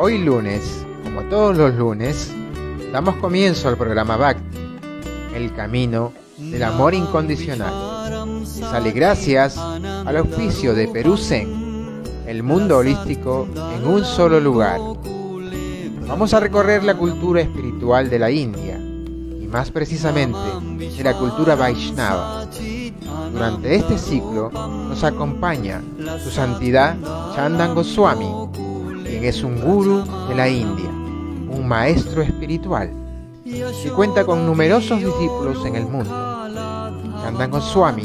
Hoy lunes, como todos los lunes, damos comienzo al programa Bhakti, el camino del amor incondicional. Sale gracias al auspicio de Perú Zen, el mundo holístico en un solo lugar. Vamos a recorrer la cultura espiritual de la India, y más precisamente de la cultura Vaishnava. Durante este ciclo nos acompaña su santidad CHANDAN GOSWAMI, quien es un gurú de la India, un maestro espiritual, y cuenta con numerosos discípulos en el mundo. CHANDAN GOSWAMI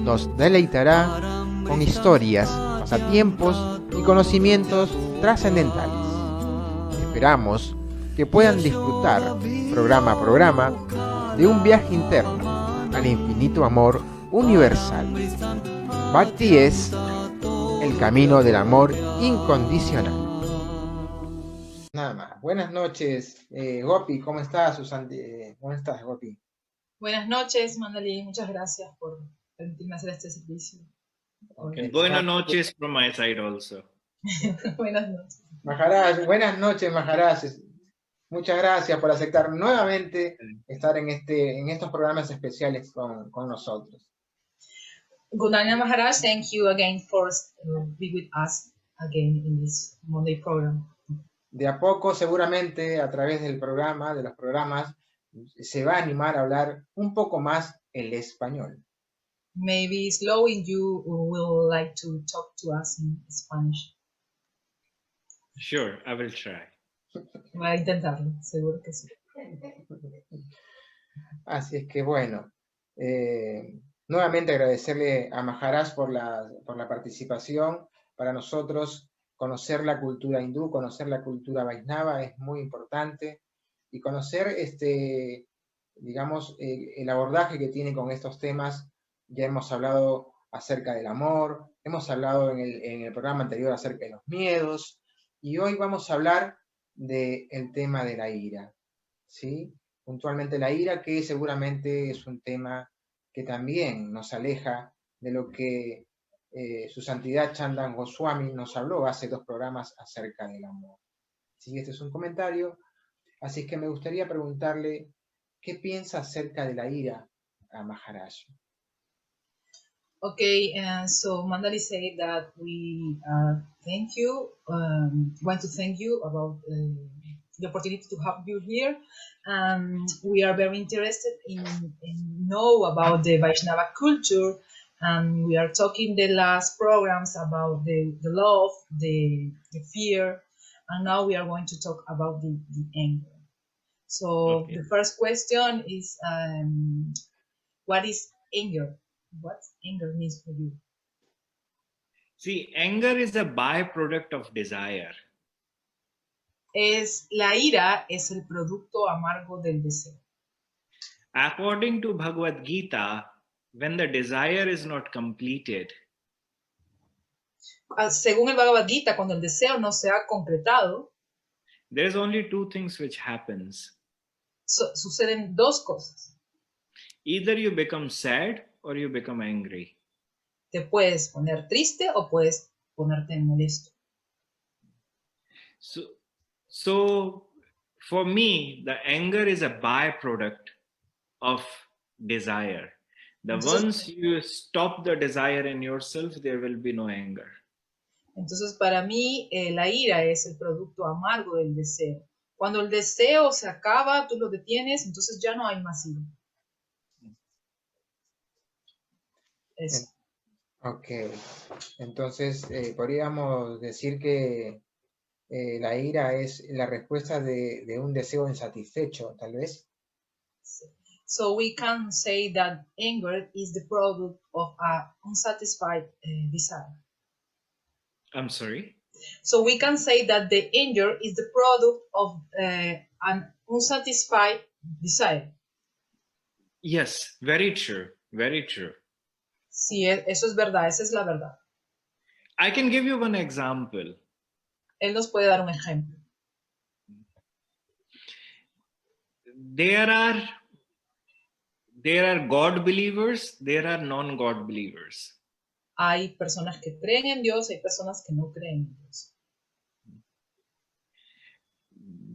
nos deleitará con historias, pasatiempos y conocimientos trascendentales. Esperamos que puedan disfrutar, programa a programa, de un viaje interno al infinito amor universal. Bhakti es el camino del amor incondicional. Nada más. Buenas noches, Gopi, ¿cómo estás, ¿cómo estás, Gopi? Buenas noches, Mandali, muchas gracias por permitirme hacer este servicio. Okay. Buenas noches from my side also. Buenas noches. Maharaj, buenas noches, Maharaj. Muchas gracias por aceptar nuevamente estar en estos programas especiales con nosotros. Gunanya Maharaj, thank you again for being with us again in this Monday program. De a poco, seguramente, a través del programa, de los programas, se va a animar a hablar un poco más el español. Maybe slowly you will like to talk to us in Spanish. Sure, I will try. Voy a intentarlo, seguro que sí. Así es que bueno, nuevamente agradecerle a Maharaj por la participación. Para nosotros conocer la cultura hindú, conocer la cultura vaishnava es muy importante, y conocer digamos, el abordaje que tiene con estos temas. Ya hemos hablado acerca del amor, hemos hablado en el programa anterior acerca de los miedos, y hoy vamos a hablar del tema de la ira, ¿sí? Puntualmente la ira, que seguramente es un tema que también nos aleja de lo que su santidad CHANDAN GOSWAMI nos habló hace 2 programas acerca del amor. Sí, este es un comentario, así que me gustaría preguntarle qué piensa acerca de la ira a Maharaj. Okay, so Mandali said that we want to thank you about the opportunity to have you here. We are very interested in know about the Vaishnava culture, and we are talking the last programs about the love, the fear, and now we are going to talk about the anger. So okay. The first question is, what is anger? What anger means for you? See, anger is a byproduct of desire. La ira es el producto amargo del deseo. According to Bhagavad Gita, when the desire is not completed, según el Bhagavad Gita, cuando el deseo no se ha concretado, there's only 2 things which happens. Suceden 2 cosas. Either you become sad or you become angry. Te puedes poner triste o puedes ponerte molesto. So for me, the anger is a byproduct of desire. Once you stop the desire in yourself, there will be no anger. Entonces, para mí, la ira es el producto amargo del deseo. Cuando el deseo se acaba, tú lo detienes, entonces ya no hay más ira. Eso. Ok, entonces podríamos decir que la ira es la respuesta de un deseo insatisfecho, tal vez. So we can say that anger is the product of an unsatisfied desire. I'm sorry? So we can say that the anger is the product of an unsatisfied desire. Yes, very true, very true. Sí, eso es verdad, esa es la verdad. I can give you one example. Él nos puede dar un ejemplo. There are God believers, there are non-God believers. Hay personas que creen en Dios, hay personas que no creen en Dios.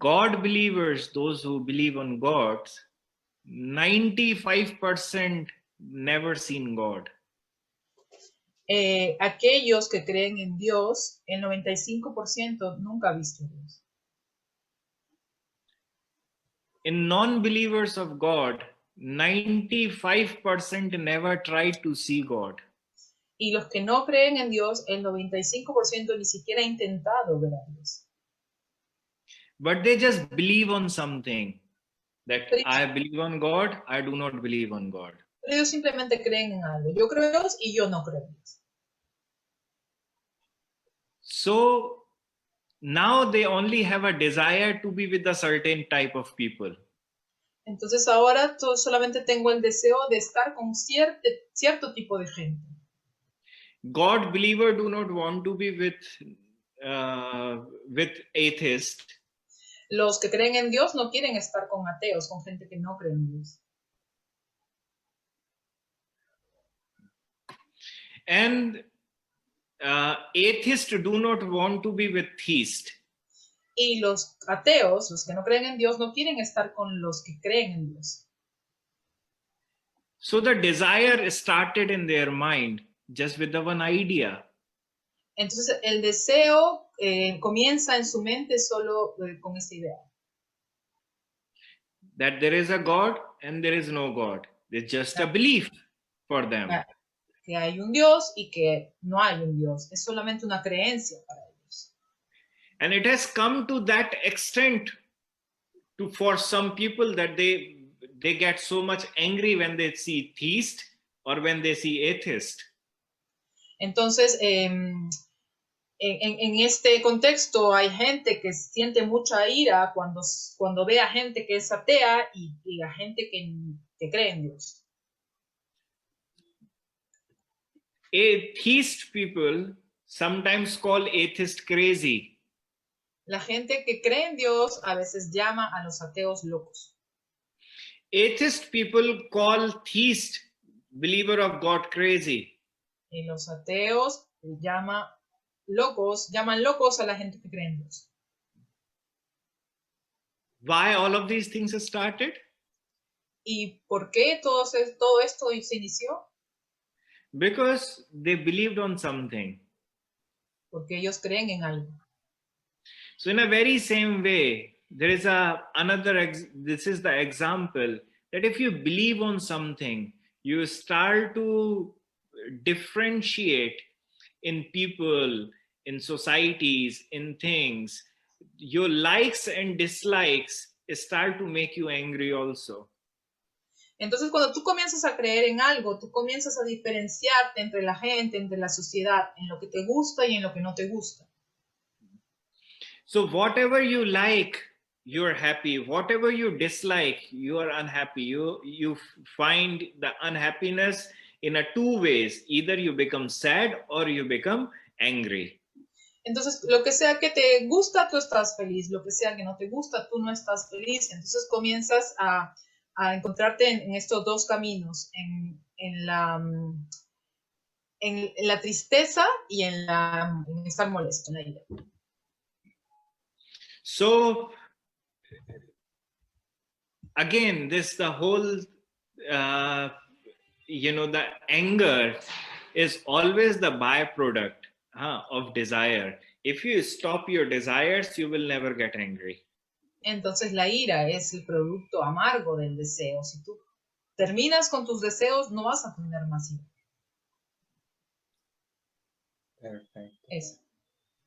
God believers, those who believe on God, 95% never seen God. Aquellos que creen en Dios, el 95% nunca ha visto a Dios. In non-believers of God, 95% never tried to see God. Y los que no creen en Dios, el 95% ni siquiera ha intentado ver a Dios. But they just believe on something. That Pero I believe on God, I do not believe on God. ellos simplemente creen en algo. Yo creo en Dios y yo no creo en Dios. So now they only have a desire to be with a certain type of people. Entonces ahora solamente tengo el deseo de estar con cierto tipo de gente. God believer do not want to be with atheists. Los que creen en Dios no quieren estar con ateos, con gente que no cree en Dios. And atheists do not want to be with theists. Y los ateos, los que no creen en Dios, no quieren estar con los que creen en Dios. So the desire started in their mind just with the one idea. Entonces el deseo comienza en su mente solo con esta idea. That there is a God and there is no God. It's just a belief for them. Que hay un Dios y que no hay un Dios. Es solamente una creencia para ellos. And it has come to that extent for some people that they get so much angry when they see theist or when they see atheist. Entonces, en este contexto hay gente que siente mucha ira cuando ve a gente que es atea y a gente que cree en Dios. Atheist people sometimes call atheist crazy. La gente que cree en Dios a veces llama a los ateos locos. Atheist people call theist, believer of God, crazy. Y los ateos llaman locos a la gente que cree en Dios. Why all of these things started? ¿Y por qué todo esto se inició? Because they believed on something. Porque ellos creen en algo. So in a very same way, there is this is the example that if you believe on something, you start to differentiate in people, in societies, in things. Your likes and dislikes start to make you angry also. Entonces, cuando tú comienzas a creer en algo, tú comienzas a diferenciarte entre la gente, entre la sociedad, en lo que te gusta y en lo que no te gusta. So whatever you like, you're happy. Whatever you dislike, you are unhappy. You find the unhappiness in two ways. Either you become sad or you become angry. Entonces, lo que sea que te gusta, tú estás feliz. Lo que sea que no te gusta, tú no estás feliz. Entonces comienzas a encontrarte en estos dos caminos, en la tristeza y en estar molesto, en la ira. So again, the whole the anger is always the byproduct of desire. If you stop your desires, you will never get angry. Entonces la ira es el producto amargo del deseo. Si tú terminas con tus deseos, no vas a tener más ira. Perfecto. Eso.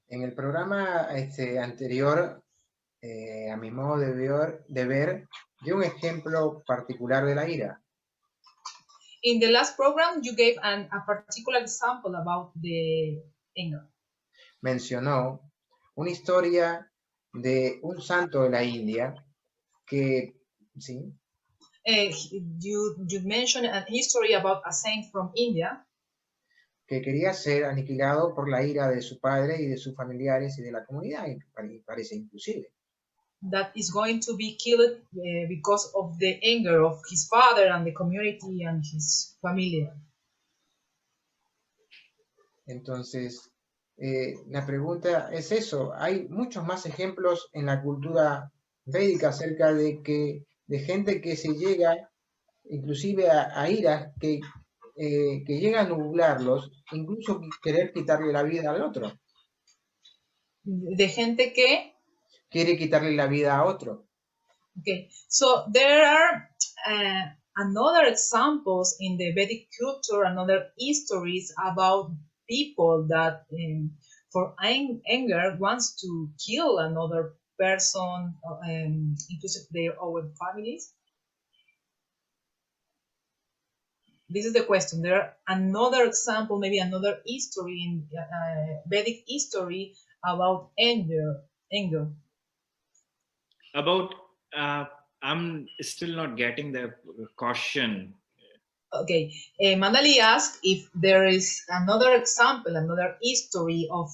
En el programa anterior, a mi modo de ver, dio un ejemplo particular de la ira. In the last program, you gave a particular example about the anger. Mencionó una historia de un santo de la India que, ¿sí? You mentioned a history about a saint from India que quería ser aniquilado por la ira de su padre y de sus familiares y de la comunidad, y parece inclusive. That is going to be killed because of the anger of his father and the community and his family. Entonces, la pregunta es eso. Hay muchos más ejemplos en la cultura védica acerca de gente que se llega inclusive a iras que llega a nublarlos, incluso querer quitarle la vida al otro. De gente que... Quiere quitarle la vida a otro. Okay, so there are another examples in the Vedic culture, another histories about people that for anger wants to kill another person, inclusive their own families. This is the question. There are another example, maybe another history in Vedic history about anger. About, I'm still not getting the question. Okay, Mandali asked if there is another example, another history of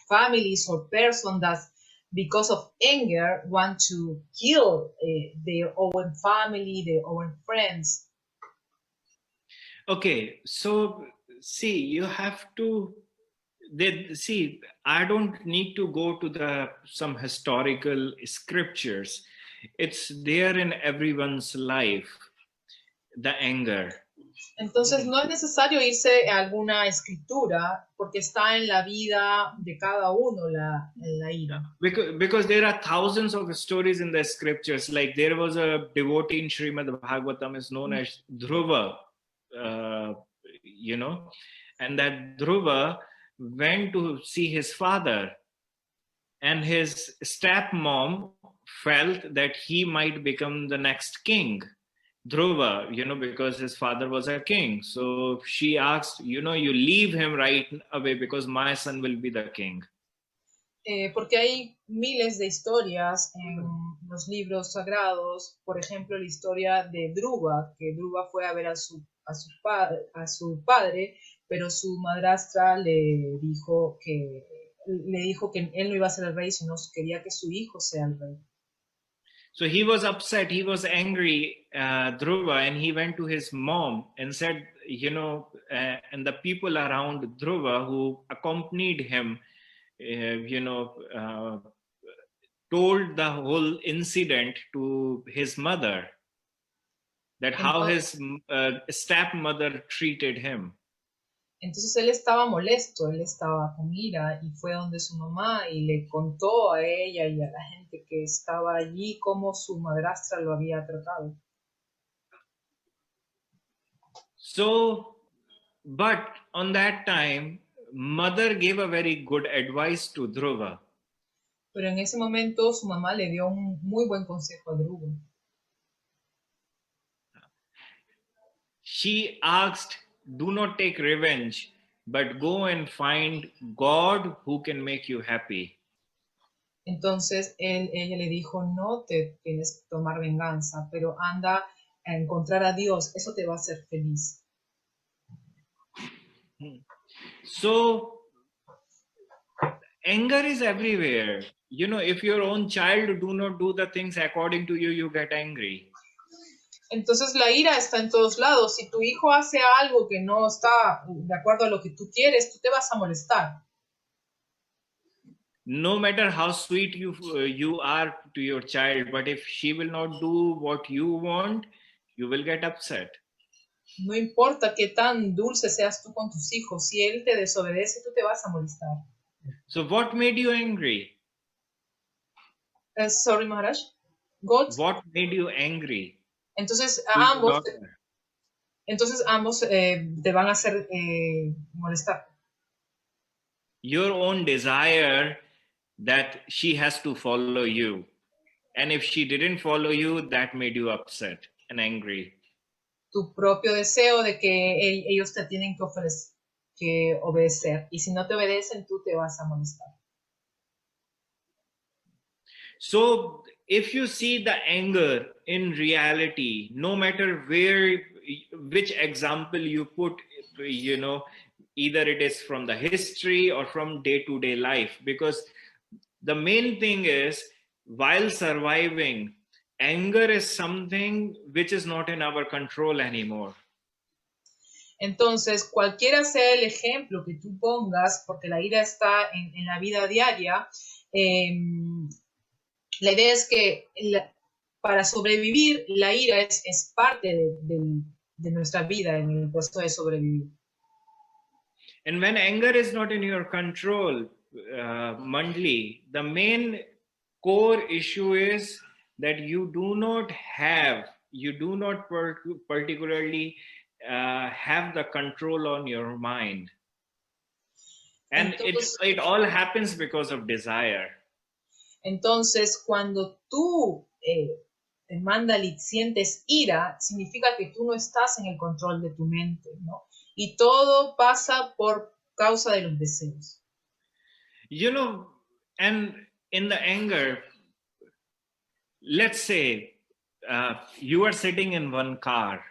families or persons that, because of anger, want to kill their own family, their own friends. Okay, so see, you have to, see, I don't need to go to some historical scriptures. It's there in everyone's life, the anger. Entonces no es necesario irse a alguna escritura porque está en la vida de cada uno la ira. Because there are thousands of stories in the scriptures. Like there was a devotee in Srimad Bhagavatam is known as Dhruva, and that Dhruva went to see his father, and his stepmom felt that he might become the next king. Dhruva, because his father was a king. So she asked, you leave him right away because my son will be the king. Porque hay miles de historias en los libros sagrados, por ejemplo la historia de Dhruva, que Dhruva fue a ver a su padre, pero su madrastra le dijo que él no iba a ser el rey, sino quería que su hijo sea el rey. So he was upset, he was angry, Dhruva, and he went to his mom and said, and the people around Dhruva who accompanied him, told the whole incident to his mother, that how his stepmother treated him. Entonces él estaba molesto, él estaba con ira y fue donde su mamá y le contó a ella y a la gente que estaba allí cómo su madrastra lo había tratado. So, but on that time, mother gave a very good advice to Dhruva. Pero en ese momento su mamá le dio un muy buen consejo a Dhruva. She asked, do not take revenge, but go and find God who can make you happy. Entonces ella le dijo, no te tienes que tomar venganza, pero anda a encontrar a Dios, eso te va a hacer feliz. So, anger is everywhere. If your own child do not do the things according to you, you get angry. Entonces la ira está en todos lados. Si tu hijo hace algo que no está de acuerdo a lo que tú quieres, tú te vas a molestar. No matter how sweet you are to your child, but if she will not do what you want, you will get upset. No importa qué tan dulce seas tú con tus hijos, si él te desobedece, tú te vas a molestar. So what made you angry? Sorry, Maharaj. God? What made you angry? Entonces ambos te van a hacer molestar. Your own desire that she has to follow you. And if she didn't follow you, that made you upset and angry. Tu propio deseo de que ellos te tienen que obedecer. Y si no te obedecen, tú te vas a molestar. So if you see the anger in reality, no matter which example you put, either it is from the history or from day-to-day life, because the main thing is, while surviving, anger is something which is not in our control anymore. Entonces, cualquiera sea el ejemplo que tú pongas, porque la ira está en la vida diaria, La idea es que para sobrevivir, la ira es parte de nuestra vida en el proceso de sobrevivir. And when anger is not in your control, Mandli, the main core issue is that you do not particularly have the control on your mind. And Entonces, it all happens because of desire. Entonces, cuando tú, Mandali, sientes ira, significa que tú no estás en el control de tu mente, ¿no? Y todo pasa por causa de los deseos. You know, and in the anger, let's say you are sitting in one car.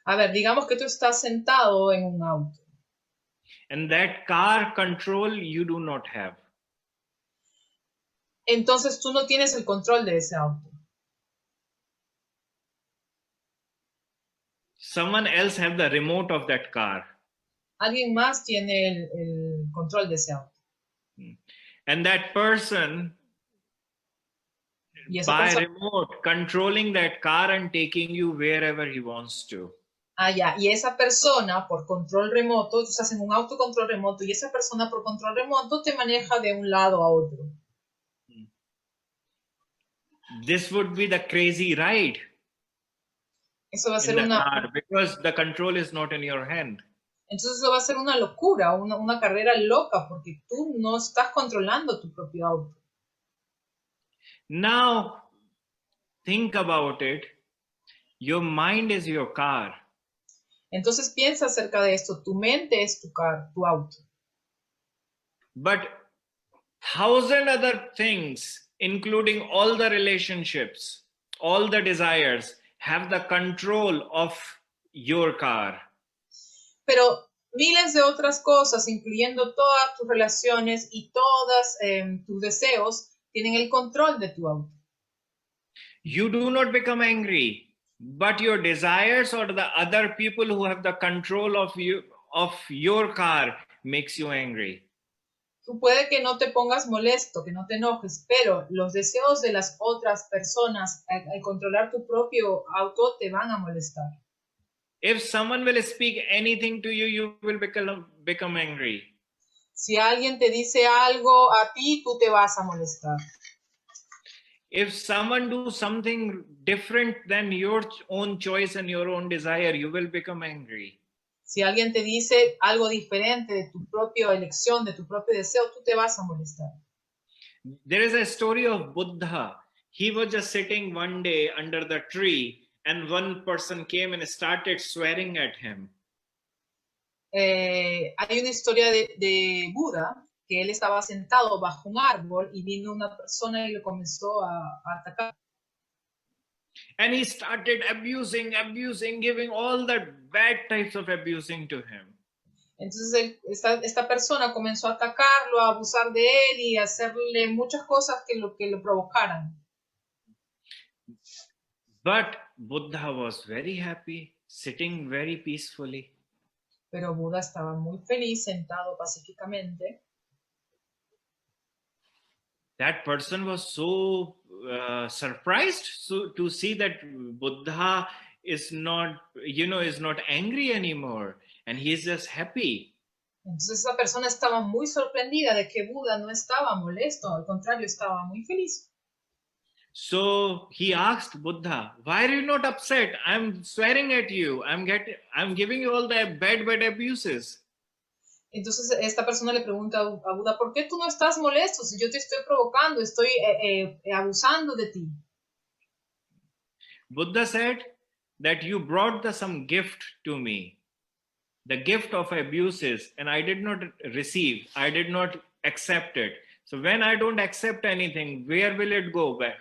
A ver, digamos que tú estás sentado en un auto. And that car control you do not have. Entonces tú no tienes el control de ese auto. Someone else have the remote of that car. Alguien más tiene el control de ese auto. And that person, by remote, controlling that car and taking you wherever he wants to. Ya. Y esa persona, por control remoto, tú estás en un auto control remoto, y esa persona por control remoto te maneja de un lado a otro. This would be the crazy ride. Eso va a ser una... Because the control is not in your hand. Entonces eso va a ser una locura, una carrera loca, porque tú no estás controlando tu propio auto. Now, think about it. Your mind is your car. Entonces piensa acerca de esto. Tu mente es tu auto. But 1,000 other things, including all the relationships, all the desires, have the control of your car. Pero miles de otras cosas, incluyendo todas tus relaciones y todos tus deseos, tienen el control de tu auto. You do not become angry, but your desires or the other people who have the control of your car makes you angry. Tú puede que no te pongas molesto, que no te enojes, pero los deseos de las otras personas al controlar tu propio auto te van a molestar. If someone will speak anything to you, you will become angry. Si alguien te dice algo a ti, tú te vas a molestar. If someone do something different than your own choice and your own desire, you will become angry. Si alguien te dice algo diferente de tu propia elección, de tu propio deseo, tú te vas a molestar. There is a story of Buddha. He was just sitting one day under the tree and one person came and started swearing at him. Hay una historia de Buda, que él estaba sentado bajo un árbol y vino una persona y lo comenzó a atacar. And he started abusing, giving all the bad types of abusing to him. Entonces esta persona comenzó a atacarlo, a abusar de él y a hacerle muchas cosas que lo provocaran. But Buddha was very happy, sitting very peacefully. Pero Buda estaba muy feliz, sentado pacíficamente. That person was so surprised to see that Buddha is not angry anymore, and he is just happy. Entonces esa persona estaba muy sorprendida de que Buda no estaba molesto, al contrario, estaba muy feliz. So he asked Buddha, "Why are you not upset? I'm swearing at you. I'm giving you all the bad abuses." Entonces esta persona le pregunta a Buda, ¿por qué tú no estás molesto? Si yo te estoy provocando, estoy abusando de ti. Buddha said that you brought some gift to me, the gift of abuses, and I did not receive, I did not accept it. So when I don't accept anything, where will it go back?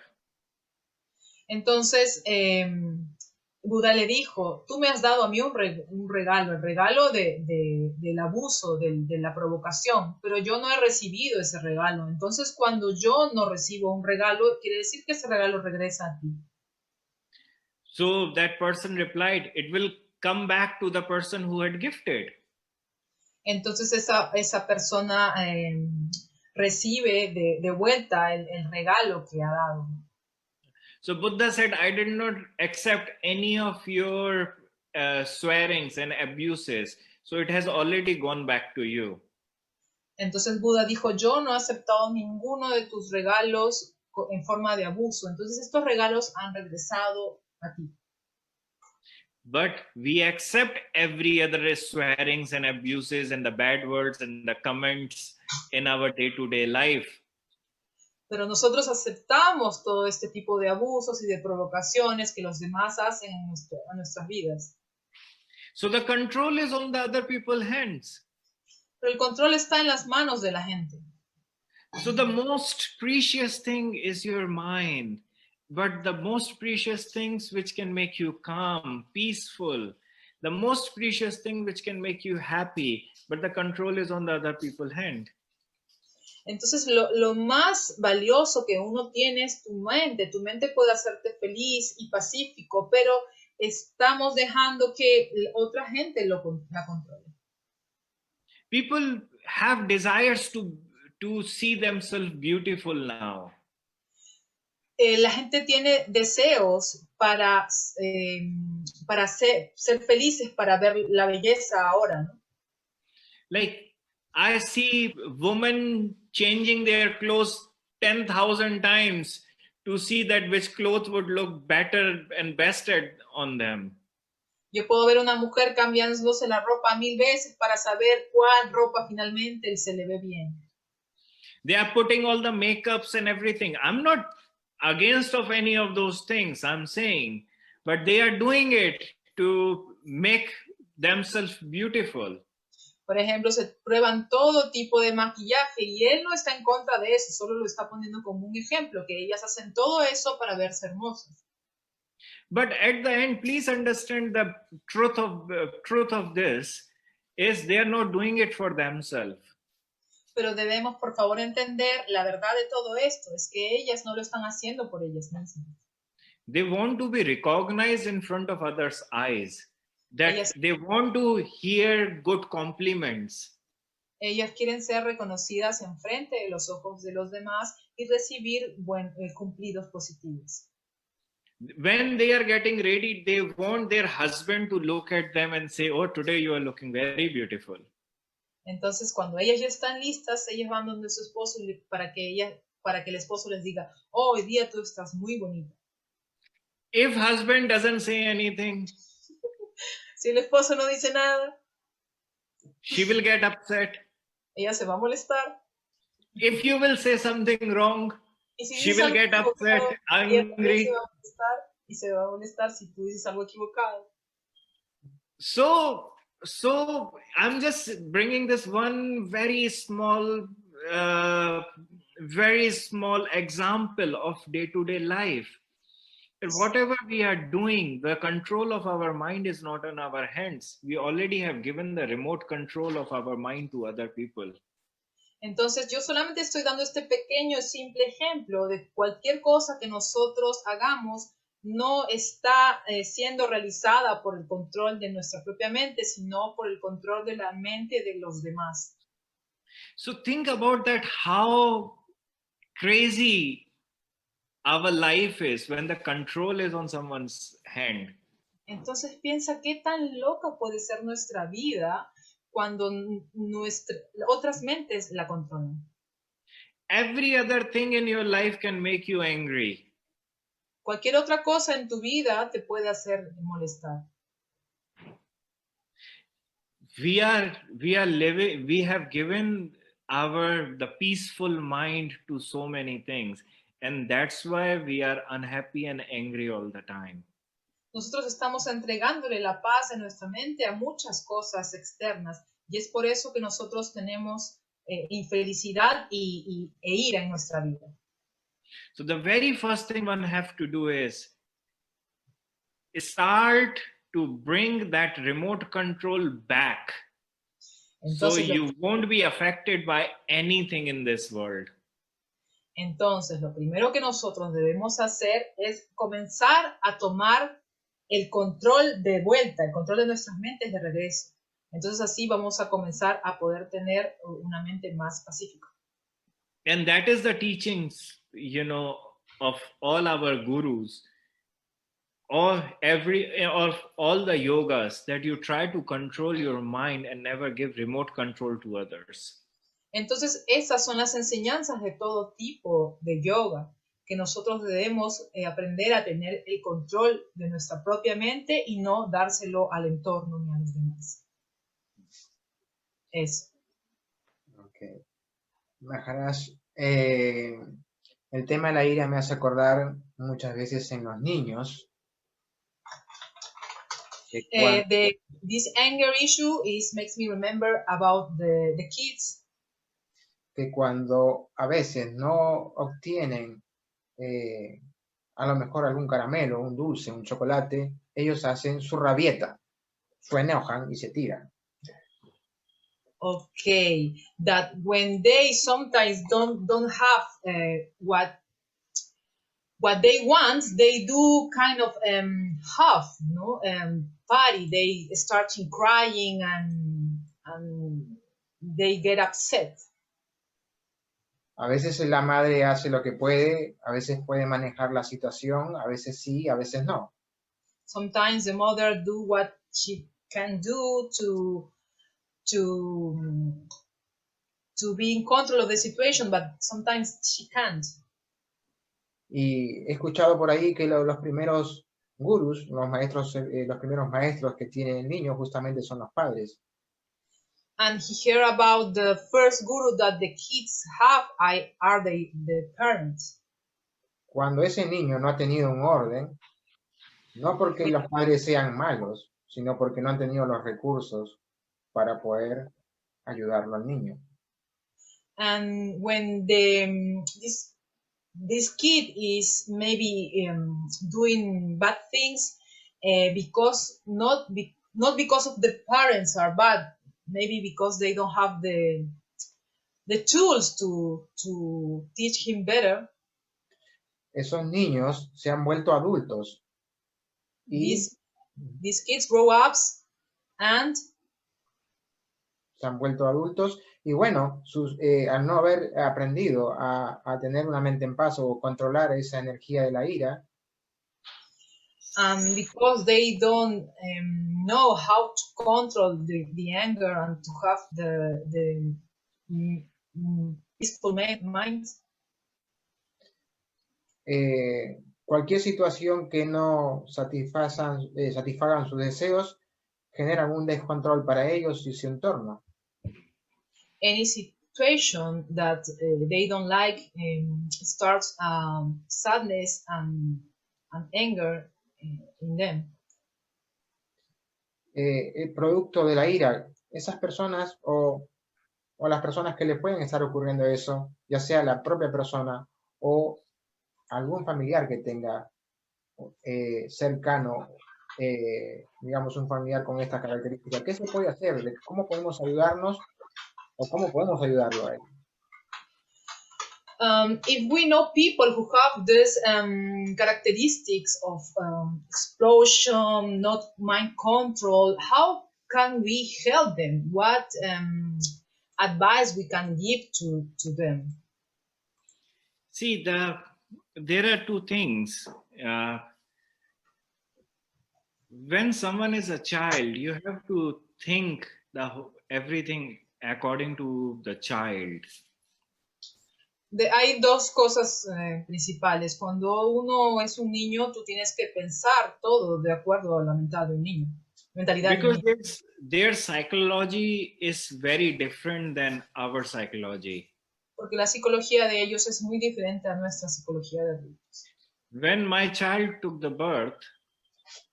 Entonces Buda le dijo, tú me has dado a mí un regalo, el regalo del abuso, de la provocación, pero yo no he recibido ese regalo. Entonces, cuando yo no recibo un regalo, quiere decir que ese regalo regresa a ti. So that person replied, it will come back to the person who had gifted. Entonces esa persona recibe de vuelta el regalo que ha dado. So Buddha said, I did not accept any of your swearings and abuses. So it has already gone back to you. Entonces Buda dijo, yo no he aceptado ninguno de tus regalos en forma de abuso. Entonces estos regalos han regresado a ti. But we accept every other swearings and abuses and the bad words and the comments in our day-to-day life. Pero nosotros aceptamos todo este tipo de abusos y de provocaciones que los demás hacen en nuestras vidas. So the control is on the other people's hands. Pero el control está en las manos de la gente. So the most precious thing is your mind. But the most precious things which can make you calm, peaceful, the most precious thing which can make you happy, but the control is on the other people's hand. Entonces lo más valioso que uno tiene es tu mente. Tu mente puede hacerte feliz y pacífico, pero estamos dejando que otra gente la controle. People have desires to see themselves beautiful now. La gente tiene deseos para ser felices, para ver la belleza ahora, ¿no? Like, I see women changing their clothes 10,000 times to see that which clothes would look better and best on them. Yo puedo ver una mujer cambiándose la ropa 1000 veces para saber cuál ropa finalmente se le ve bien. They are putting all the makeups and everything. I'm not against of any of those things, I'm saying, but they are doing it to make themselves beautiful. Por ejemplo, se prueban todo tipo de maquillaje y él no está en contra de eso, solo lo está poniendo como un ejemplo, que ellas hacen todo eso para verse hermosas. But at the end, please understand the truth of this is they are not doing it for themselves. Pero debemos, por favor, entender la verdad de todo esto, es que ellas no lo están haciendo por ellas mismas. They want to be recognized in front of others' eyes. That they want to hear good compliments. Ellas quieren ser reconocidas en frente de los ojos de los demás y recibir cumplidos positivos. When they are getting ready, they want their husband to look at them and say, oh, today you are looking very beautiful. Entonces, cuando ellas ya están listas, ellas van donde su esposo para que el esposo les diga, oh, hoy día tú estás muy bonita. If husband doesn't say anything, si el esposo no dice nada, she will get upset. Ella se va a molestar. If you will say something wrong, si she will get upset, angry. Se va a molestar si tú dices algo equivocado. So I'm just bringing this one very small example of day-to-day life. Whatever we are doing, the control of our mind is not in our hands. We already have given the remote control of our mind to other people. Entonces yo solamente estoy dando este pequeño simple ejemplo de cualquier cosa que nosotros hagamos no está siendo realizada por el control de nuestra propia mente, sino por el control de la mente de los demás. So think about that, how crazy our life is when the control is on someone's hand. Entonces piensa qué tan loca puede ser nuestra vida cuando otras mentes la controlan. Every other thing in your life can make you angry. Cualquier otra cosa en tu vida te puede hacer molestar. We have given the peaceful mind to so many things, and that's why we are unhappy and angry all the time. Nosotros estamos entregándole la paz de nuestra mente a muchas cosas externas y es por eso que nosotros tenemos infelicidad e ira en nuestra vida. So the very first thing one have to do is start to bring that remote control back. Entonces, so you won't be affected by anything in this world. Entonces, lo primero que nosotros debemos hacer es comenzar a tomar el control de vuelta, el control de nuestras mentes de regreso. Entonces así vamos a comenzar a poder tener una mente más pacífica. And that is the teachings, you know, of all our gurus, or all the yogas, that you try to control your mind and never give remote control to others. Entonces, esas son las enseñanzas de todo tipo de yoga, que nosotros debemos aprender a tener el control de nuestra propia mente y no dárselo al entorno ni a los demás. Eso. Ok. Maharaj, el tema de la ira me hace acordar muchas veces en los niños. This anger issue makes me remember about the kids. Que cuando a veces no obtienen a lo mejor algún caramelo, un dulce, un chocolate, ellos hacen su rabieta, se enojan y se tiran. Okay, that when they sometimes don't have what they want, they do kind of huff, no, party. They start crying and they get upset. A veces la madre hace lo que puede, a veces puede manejar la situación, a veces sí, a veces no. Sometimes the mother do what she can do to be in control of the situation, but sometimes she can't. Y he escuchado por ahí que los primeros gurús, los primeros maestros que tiene el niño justamente son los padres. And he heard about the first guru that the kids have are the parents. Cuando ese niño no ha tenido un orden, no porque los padres sean malos, sino porque no han tenido los recursos para poder ayudarlo al niño. And when this kid is maybe doing bad things because not because of the parents are bad, maybe because they don't have the tools to teach him better. Esos niños se han vuelto adultos. These kids grow up and se han vuelto adultos y bueno, al no haber aprendido a tener una mente en paz o controlar esa energía de la ira, because they don't know how to control the anger and to have the peaceful mind. Cualquier situación que no satisfagan sus deseos generan un descontrol para ellos y su entorno. Any situation that they don't like starts sadness and anger in them. El producto de la ira, esas personas o las personas que le pueden estar ocurriendo eso, ya sea la propia persona o algún familiar que tenga cercano, digamos un familiar con esta característica, ¿qué se puede hacer? ¿Cómo podemos ayudarnos o cómo podemos ayudarlo a él? If we know people who have these characteristics of explosion, not mind control, how can we help them? What advice we can give to them? See, there are two things. When someone is a child, you have to think everything according to the child. Hay dos cosas principales. Cuando uno es un niño, tú tienes que pensar todo de acuerdo a la mentalidad de un niño. Because their psychology is very different than our psychology. Porque la psicología de ellos es muy diferente a nuestra psicología de adultos. When my child took the birth,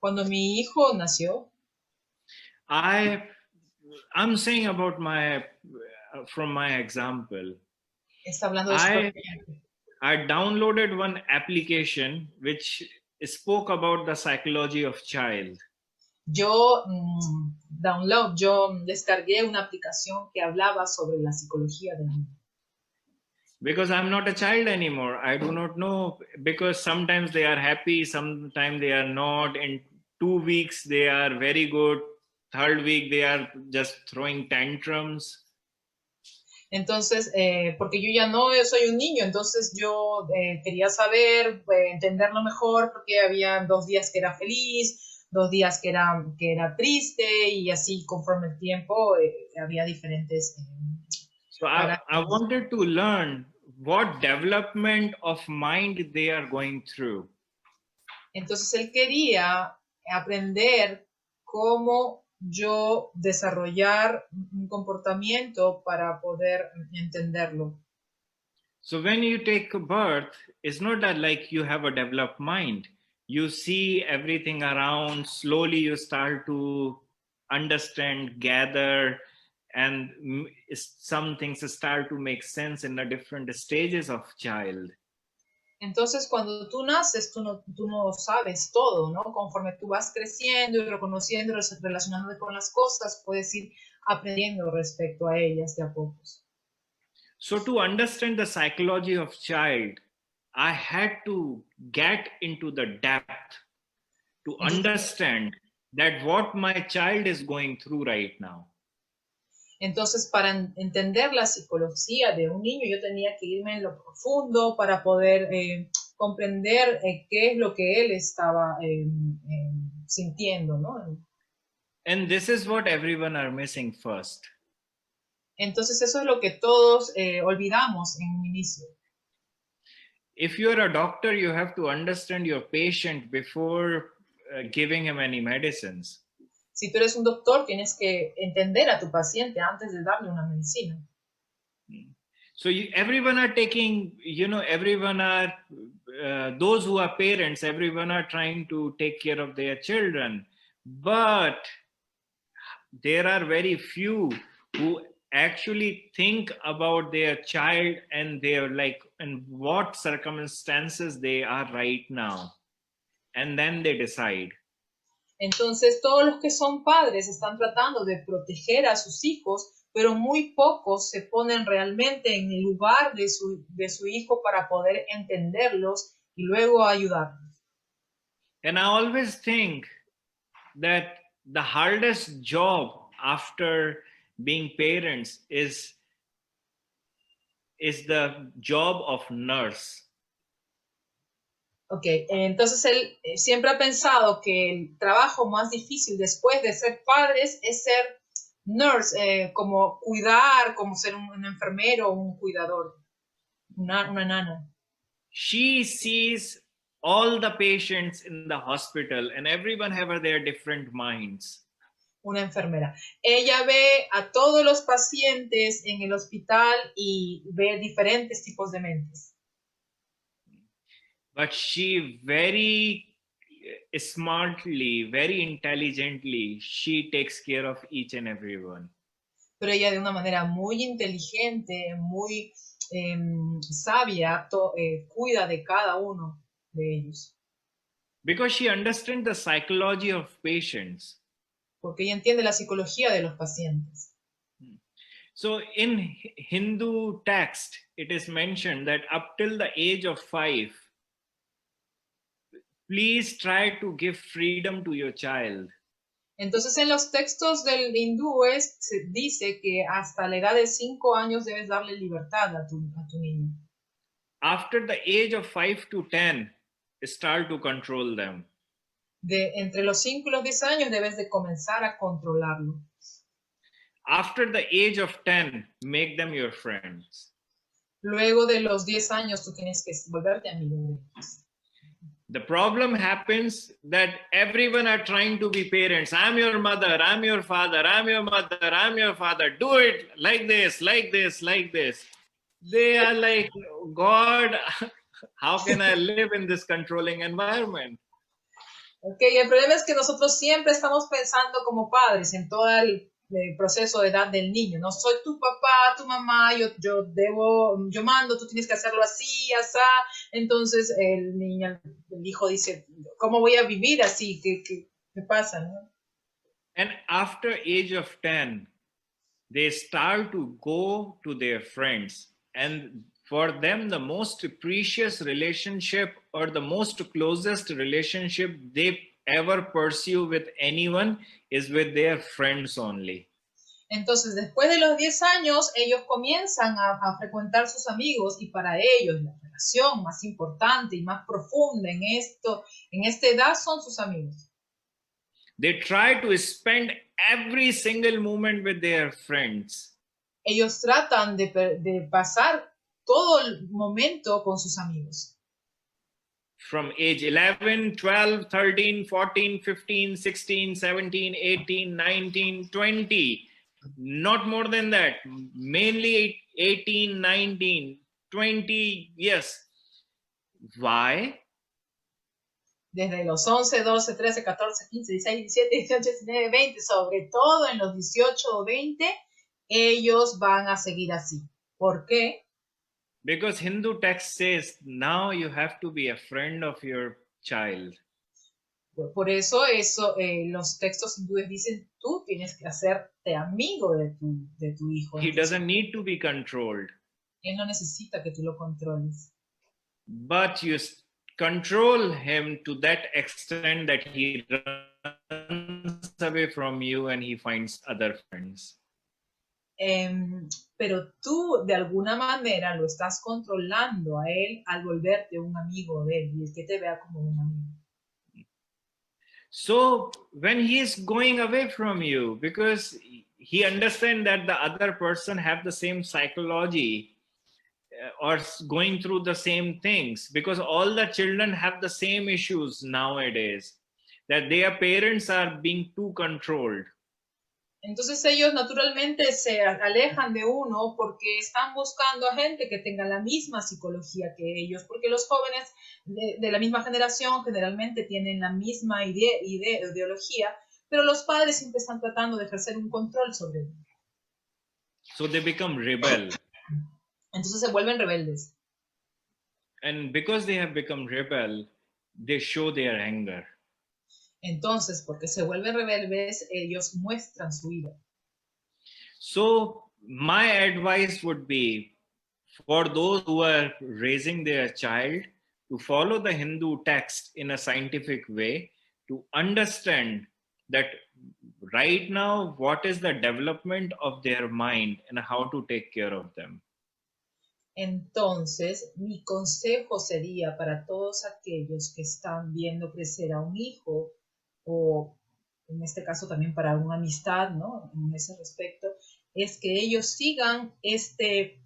cuando mi hijo nació, I'm saying about from my example. Está hablando de su I downloaded one application which spoke about the psychology of child. Yo descargué una aplicación que hablaba sobre la psicología del niño. Because I'm not a child anymore. I do not know, because sometimes they are happy, sometimes they are not. In 2 weeks, they are very good. 3rd week, they are just throwing tantrums. Entonces, porque yo ya no soy un niño, entonces yo quería saber, entenderlo mejor, porque había 2 días que era feliz, 2 días que era triste, y así conforme el tiempo había diferentes So I caracteres. wanted to learn what development of mind they are going through. Entonces él quería aprender cómo yo desarrollar un comportamiento para poder entenderlo. So when you take a birth, it's not that like you have a developed mind. You see everything around, slowly you start to understand, gather, and some things start to make sense in the different stages of child. Entonces, cuando tú naces, tú no sabes todo, ¿no? Conforme tú vas creciendo y reconociendo, relacionándote con las cosas, puedes ir aprendiendo respecto a ellas de a pocos. So to understand the psychology of child, I had to get into the depth to understand that what my child is going through right now. Entonces, para entender la psicología de un niño, yo tenía que irme en lo profundo para poder comprender qué es lo que él estaba sintiendo, ¿no? And this is what everyone are missing first. Entonces, eso es lo que todos olvidamos en un inicio. If you're a doctor, you have to understand your patient before giving him any medicines. Si tú eres un doctor, tienes que entender a tu paciente antes de darle una medicina. So everyone are taking, everyone are, those who are parents, everyone are trying to take care of their children. But there are very few who actually think about their child and their and what circumstances they are right now. And then they decide. Entonces, todos los que son padres están tratando de proteger a sus hijos, pero muy pocos se ponen realmente en el lugar de su hijo para poder entenderlos y luego ayudarlos. And I always think that the hardest job after being parents is the job of nurse. Ok, entonces él siempre ha pensado que el trabajo más difícil después de ser padres es ser nurse, como cuidar, como ser un enfermero, un cuidador, una nana. She sees all the patients in the hospital and everyone have their different minds. Una enfermera. Ella ve a todos los pacientes en el hospital y ve diferentes tipos de mentes. But she very smartly, very intelligently, she takes care of each and everyone. Pero ella de una manera muy inteligente, muy sabia, cuida de cada uno de ellos. Because she understands the psychology of patients. Porque ella entiende la psicología de los pacientes. So in Hindu text, it is mentioned that up till the age of 5, please try to give freedom to your child. Entonces en los textos del hindú se dice que hasta la edad de 5 años debes darle libertad a tu niño. After the age of 5 to 10, start to control them. Entre los 5 y los 10 años debes de comenzar a controlarlo. After the age of 10, make them your friends. Luego de los 10 años tú tienes que volverte amigo de ellos. The problem happens that everyone are trying to be parents. I'm your mother, I'm your father, I'm your mother, I'm your father. Do it like this, like this, like this. They are like, God, how can I live in this controlling environment? Ok, el problema es que nosotros siempre estamos pensando como padres en todo el proceso de edad del niño. No soy tu papá, tu mamá, yo mando, tú tienes que hacerlo así, así. Entonces el hijo dice, ¿cómo voy a vivir así? ¿Qué pasa? ¿No? And after age of 10, they start to go to their friends. And for them, the most precious relationship or the most closest relationship they ever pursue with anyone is with their friends only. Entonces, después de los 10 años, ellos comienzan a frecuentar sus amigos y para ellos la relación más importante y más profunda en esta edad son sus amigos. They try to spend every single moment with their friends. Ellos tratan de pasar todo el momento con sus amigos. From age 11, 12, 13, 14, 15, 16, 17, 18, 19, 20. Not more than that. Mainly 18, 19, 20. Yes. Why? Desde los 11, 12, 13, 14, 15, 16, 17, 18, 19, 20, sobre todo en los 18 o 20, ellos van a seguir así. ¿Por qué? Because Hindu text says now you have to be a friend of your child. Por eso, los textos hindúes dicen, tú tienes que hacerte amigo de tu hijo. He Entonces, doesn't need to be controlled. él no necesita que tú lo controles. But you control him to that extent that he runs away from you and he finds other friends. Pero tú de alguna manera lo estás controlando a él al volverte un amigo de él y el que te vea como un amigo. So when he is going away from you, because he understands that the other person have the same psychology or going through the same things, because all the children have the same issues nowadays, that their parents are being too controlled. Entonces ellos naturalmente se alejan de uno porque están buscando a gente que tenga la misma psicología que ellos, porque los jóvenes de la misma generación generalmente tienen la misma ideología, pero los padres siempre están tratando de ejercer un control sobre ellos. So they become rebel. Entonces se vuelven rebeldes. And because they have become rebel, they show their anger. Entonces, porque se vuelven rebeldes, ellos muestran su ira. So my advice would be for those who are raising their child to follow the Hindu text in a scientific way, to understand that right now what is the development of their mind and how to take care of them. Entonces, mi consejo sería para todos aquellos que están viendo crecer a un hijo, o en este caso también para una amistad, ¿no? En ese respecto, es que ellos sigan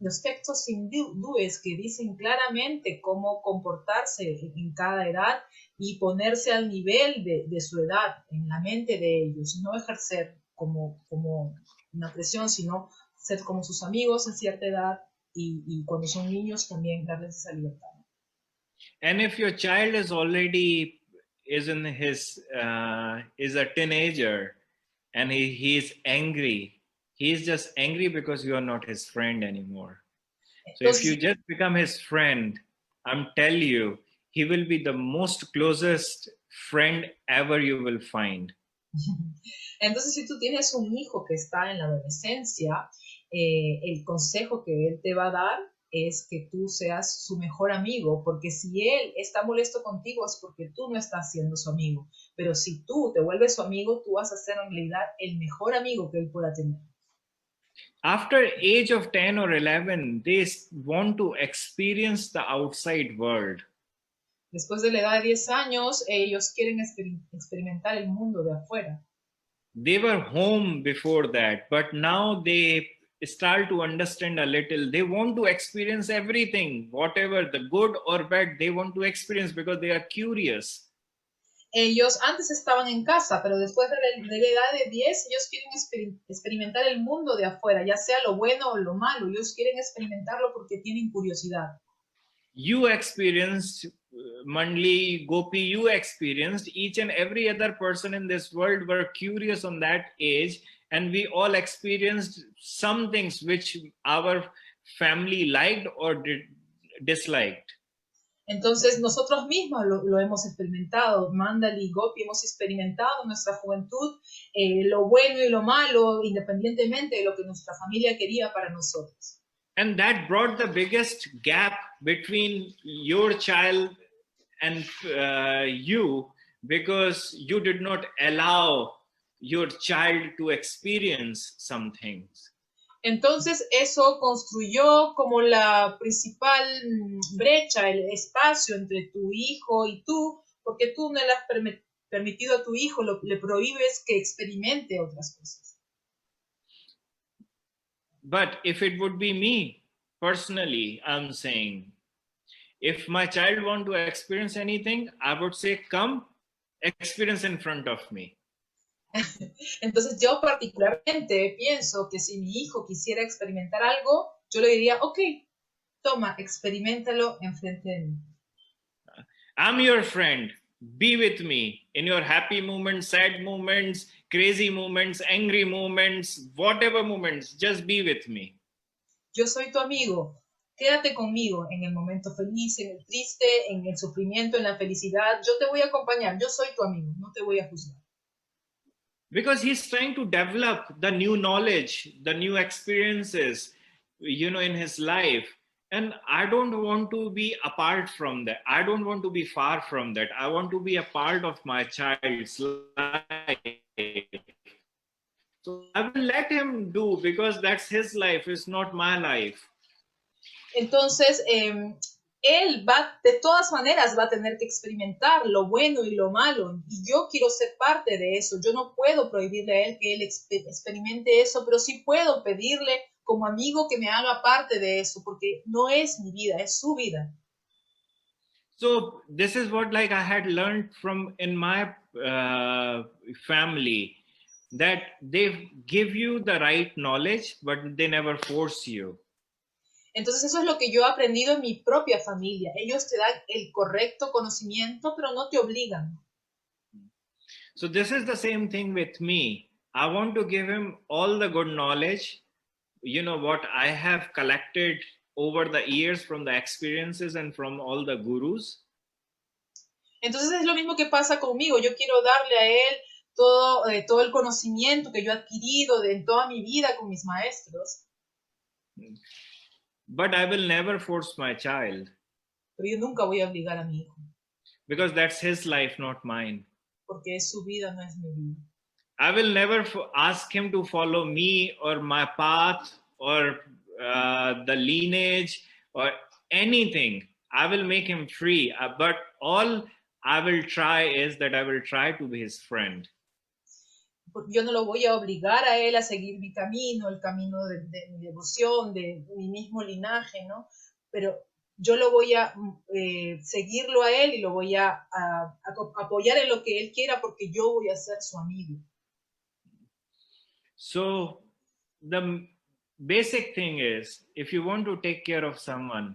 los textos hindúes que dicen claramente cómo comportarse en cada edad y ponerse al nivel de su edad, en la mente de ellos, no ejercer como una presión, sino ser como sus amigos en cierta edad y cuando son niños también darles esa libertad. And if your child is already is a teenager and he is angry, he is just angry because you are not his friend anymore. So if you just become his friend, I'm telling you, he will be the most closest friend ever you will find. Entonces, si tú tienes un hijo que está en la adolescencia, el consejo que él te va a dar es que tú seas su mejor amigo, porque si él está molesto contigo es porque tú no estás siendo su amigo, pero si tú te vuelves su amigo, tú vas a ser en realidad el mejor amigo que él pueda tener. After age of 10 or 11, they want to experience the outside world. Después de la edad de 10 años, ellos quieren experimentar el mundo de afuera. They were home before that, but now they start to understand a little. They want to experience everything, whatever, the good or bad, they want to experience because they are curious. Ellos antes estaban en casa, pero después de la edad de 10, ellos quieren experimentar el mundo de afuera, ya sea lo bueno o lo malo. Ellos quieren experimentarlo porque tienen curiosidad. You experienced, Mandli, Gopi, you experienced, each and every other person in this world were curious on that age, and we all experienced some things which our family liked or disliked. Entonces nosotros mismos lo hemos experimentado, Mandali y Gopi hemos experimentado en nuestra juventud lo bueno y lo malo, independientemente de lo que nuestra familia quería para nosotros. And that brought the biggest gap between your child and you, because you did not allow your child to experience some things. Entonces eso construyó como la principal brecha, el espacio entre tu hijo y tú, porque tú no le has permitido a tu hijo, le prohíbes que experimente otras cosas. But if it would be me, personally, I'm saying, if my child want to experience anything, I would say, come, experience in front of me. Entonces yo particularmente pienso que si mi hijo quisiera experimentar algo, yo le diría, ok, toma, experimentalo enfrente de mí. I'm your friend. Be with me in your happy moments, sad moments, crazy moments, angry moments, whatever moments, just be with me. Yo soy tu amigo. Quédate conmigo en el momento feliz, en el triste, en el sufrimiento, en la felicidad. Yo te voy a acompañar. Yo soy tu amigo. No te voy a juzgar. Because he's trying to develop the new knowledge, the new experiences, in his life. And I don't want to be apart from that. I don't want to be far from that. I want to be a part of my child's life. So I will let him do, because that's his life, it's not my life. Entonces, él de todas maneras va a tener que experimentar lo bueno y lo malo, y yo quiero ser parte de eso. Yo no puedo prohibirle a él que él experimente eso, pero sí puedo pedirle como amigo que me haga parte de eso, porque no es mi vida, es su vida. So this is what I had learned from in my family, that they give you the right knowledge, but they never force you. Entonces eso es lo que yo he aprendido en mi propia familia. Ellos te dan el correcto conocimiento, pero no te obligan. So this is the same thing with me. I want to give him all the good knowledge, what I have collected over the years from the experiences and from all the gurus. Entonces es lo mismo que pasa conmigo. Yo quiero darle a él todo el conocimiento que yo he adquirido en toda mi vida con mis maestros. But I will never force my child. Pero yo nunca voy a obligar a mi hijo. Because that's his life, not mine. Porque es su vida, no es mi vida. I will never ask him to follow me or my path or the lineage or anything. I will make him free. But all I will try is that I will try to be his friend. Yo no lo voy a obligar a él a seguir mi camino, el camino de mi devoción, de mi mismo linaje, ¿no? Pero yo lo voy a seguirlo a él y lo voy a apoyar en lo que él quiera, porque yo voy a ser su amigo. So the basic thing is, if you want to take care of someone,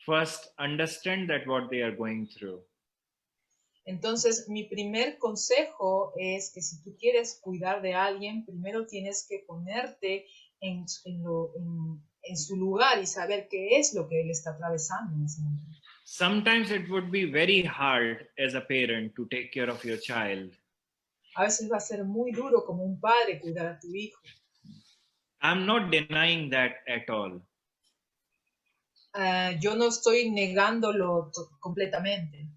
first understand that what they are going through. Entonces, mi primer consejo es que si tú quieres cuidar de alguien, primero tienes que ponerte en su lugar y saber qué es lo que él está atravesando en ese momento. Sometimes it would be very hard as a parent to take care of your child. A veces va a ser muy duro como un padre cuidar a tu hijo. I'm not denying that at all. Yo no estoy negándolo completamente.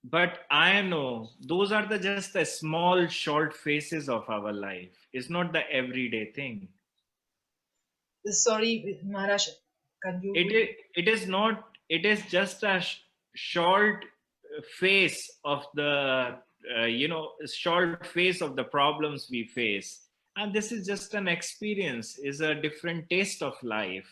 But I know those are just the small, short phases of our life. It's not the everyday thing. Sorry, Maharaj, can you... It is not. It is just a short phase of the, short phase of the problems we face. And this is just an experience, is a different taste of life.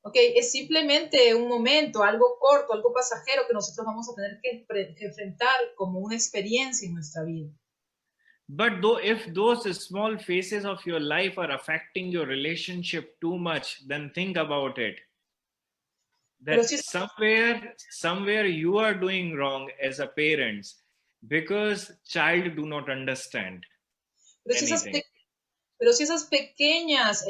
Ok, es simplemente un momento, algo corto, algo pasajero que nosotros vamos a tener que enfrentar como una experiencia en nuestra vida. But if those small phases of your life are affecting your relationship too much, then think about it. That somewhere you are doing wrong as a parent, because child do not understand anything. Pero si esas pequeñas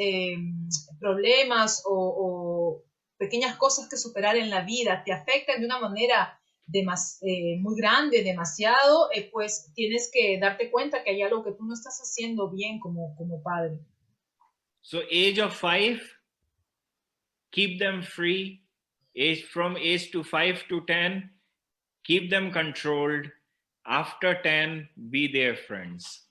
problemas o pequeñas cosas que superar en la vida te afectan de una manera muy grande, demasiado, pues tienes que darte cuenta que hay algo que tú no estás haciendo bien como padre. So age of 5, keep them free. From age to 5 to 10, keep them controlled. After 10, be their friends.